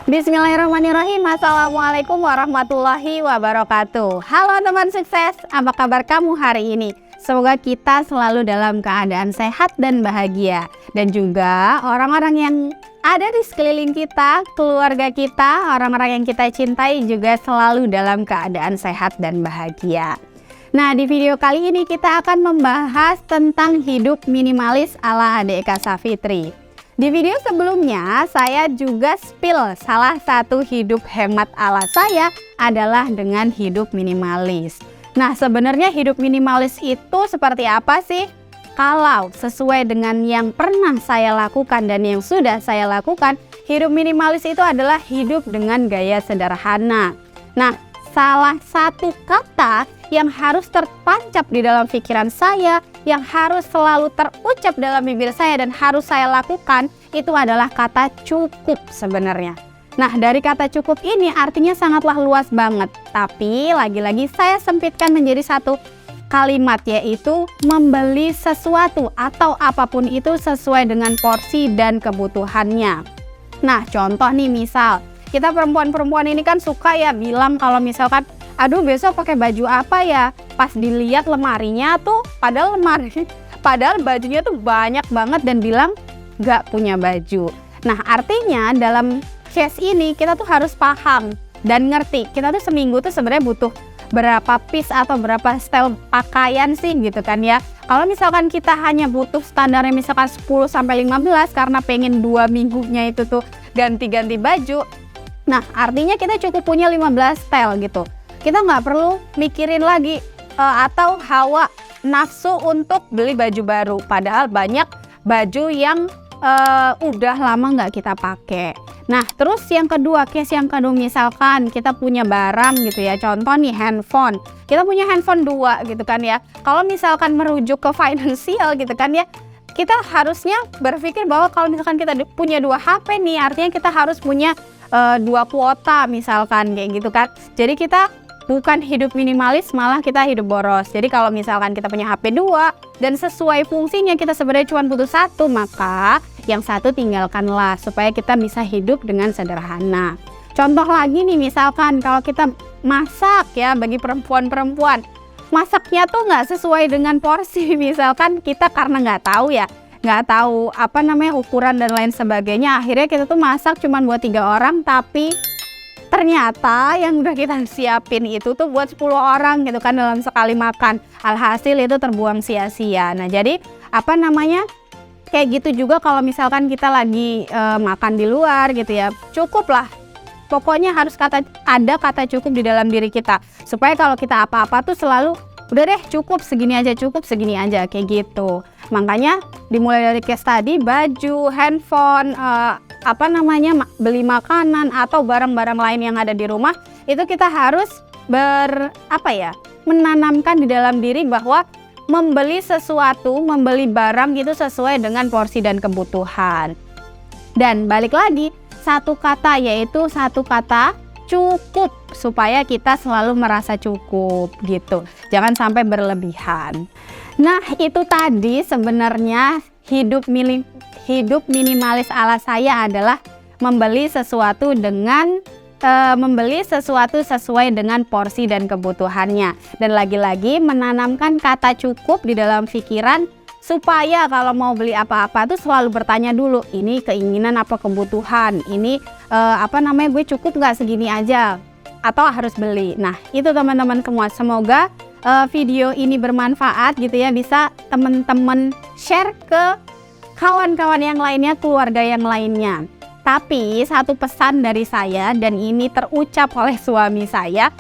Bismillahirrahmanirrahim. Assalamualaikum warahmatullahi wabarakatuh. Halo teman sukses, apa kabar kamu hari ini? Semoga kita selalu dalam keadaan sehat dan bahagia. Dan juga orang-orang yang ada di sekeliling kita, keluarga kita, orang-orang yang kita cintai juga selalu dalam keadaan sehat dan bahagia. Nah, di video kali ini kita akan membahas tentang hidup minimalis ala Adik Eka Safitri. Di video sebelumnya, saya juga spill salah satu hidup hemat ala saya adalah dengan hidup minimalis. Nah, sebenarnya hidup minimalis itu seperti apa sih? Kalau sesuai dengan yang pernah saya lakukan dan yang sudah saya lakukan, hidup minimalis itu adalah hidup dengan gaya sederhana. Nah, salah satu kata yang harus tertancap di dalam pikiran saya, yang harus selalu terucap dalam bibir saya dan harus saya lakukan, itu adalah kata cukup sebenarnya. Nah, dari kata cukup ini artinya sangatlah luas banget. Tapi lagi-lagi saya sempitkan menjadi satu kalimat, yaitu membeli sesuatu atau apapun itu sesuai dengan porsi dan kebutuhannya. Nah, contoh nih, misal kita perempuan-perempuan ini kan suka ya bilang kalau misalkan, aduh besok pakai baju apa ya? Pas dilihat lemarinya tuh, padahal bajunya tuh banyak banget dan bilang gak punya baju. Nah, artinya dalam case ini kita tuh harus paham dan ngerti. Kita tuh seminggu tuh sebenarnya butuh berapa piece atau berapa style pakaian sih gitu kan ya. Kalau misalkan kita hanya butuh standarnya misalkan 10-15 karena pengen 2 minggunya itu tuh ganti-ganti baju. Nah, artinya kita cukup punya 15 style gitu. Kita nggak perlu mikirin lagi atau hawa nafsu untuk beli baju baru. Padahal banyak baju yang udah lama nggak kita pakai. Nah, terus yang kedua, case yang kedua, misalkan kita punya barang gitu ya. Contoh nih, handphone. Kita punya handphone 2 gitu kan ya. Kalau misalkan merujuk ke finansial gitu kan ya, kita harusnya berpikir bahwa kalau misalkan kita punya 2 HP nih, artinya kita harus punya 2 kuota misalkan kayak gitu kan. Jadi kita bukan hidup minimalis, malah kita hidup boros. Jadi kalau misalkan kita punya HP 2 dan sesuai fungsinya kita sebenarnya cuma butuh 1, maka yang 1 tinggalkanlah supaya kita bisa hidup dengan sederhana. Contoh lagi nih, misalkan kalau kita masak ya, bagi perempuan-perempuan, masaknya tuh nggak sesuai dengan porsi. Misalkan kita karena nggak tahu apa namanya ukuran dan lain sebagainya, akhirnya kita tuh masak cuma buat 3 orang, tapi ternyata yang udah kita siapin itu tuh buat 10 orang gitu kan dalam sekali makan. Alhasil itu terbuang sia-sia. Nah, jadi apa namanya, kayak gitu juga kalau misalkan kita lagi makan di luar gitu ya, cukup lah. Pokoknya harus ada kata cukup di dalam diri kita, supaya kalau kita apa-apa tuh selalu udah deh cukup segini aja kayak gitu. Makanya dimulai dari case tadi, baju, handphone, beli makanan atau barang-barang lain yang ada di rumah, itu kita harus menanamkan di dalam diri bahwa membeli sesuatu, membeli barang itu sesuai dengan porsi dan kebutuhan. Dan balik lagi, satu kata, yaitu satu kata cukup, supaya kita selalu merasa cukup gitu. Jangan sampai berlebihan. Nah, itu tadi sebenarnya hidup minimalis ala saya adalah membeli sesuatu sesuai dengan porsi dan kebutuhannya. Dan lagi-lagi menanamkan kata cukup di dalam pikiran, supaya kalau mau beli apa-apa tuh selalu bertanya dulu, ini keinginan apa kebutuhan, ini gue cukup nggak segini aja atau harus beli. Nah, itu teman-teman semua, semoga video ini bermanfaat gitu ya, bisa teman-teman share ke kawan-kawan yang lainnya, keluarga yang lainnya. Tapi satu pesan dari saya, dan ini terucap oleh suami saya,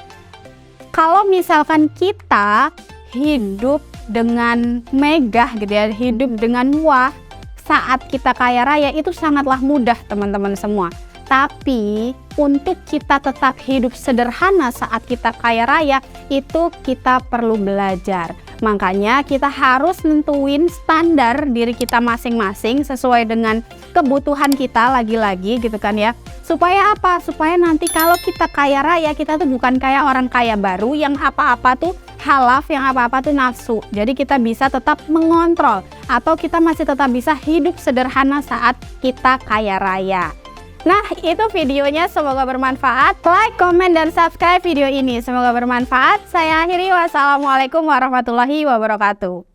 kalau misalkan kita hidup dengan megah gitu ya, hidup dengan wah saat kita kaya raya, itu sangatlah mudah teman-teman semua. Tapi untuk kita tetap hidup sederhana saat kita kaya raya, itu kita perlu belajar. Makanya kita harus nentuin standar diri kita masing-masing sesuai dengan kebutuhan kita, lagi-lagi gitu kan ya. Supaya apa? Supaya nanti kalau kita kaya raya, kita tuh bukan kayak orang kaya baru yang apa-apa tuh halaf, yang apa-apa tuh nafsu. Jadi kita bisa tetap mengontrol, atau kita masih tetap bisa hidup sederhana saat kita kaya raya. Nah, itu videonya, semoga bermanfaat. Like, komen, dan subscribe video ini, semoga bermanfaat. Saya akhiri, wassalamualaikum warahmatullahi wabarakatuh.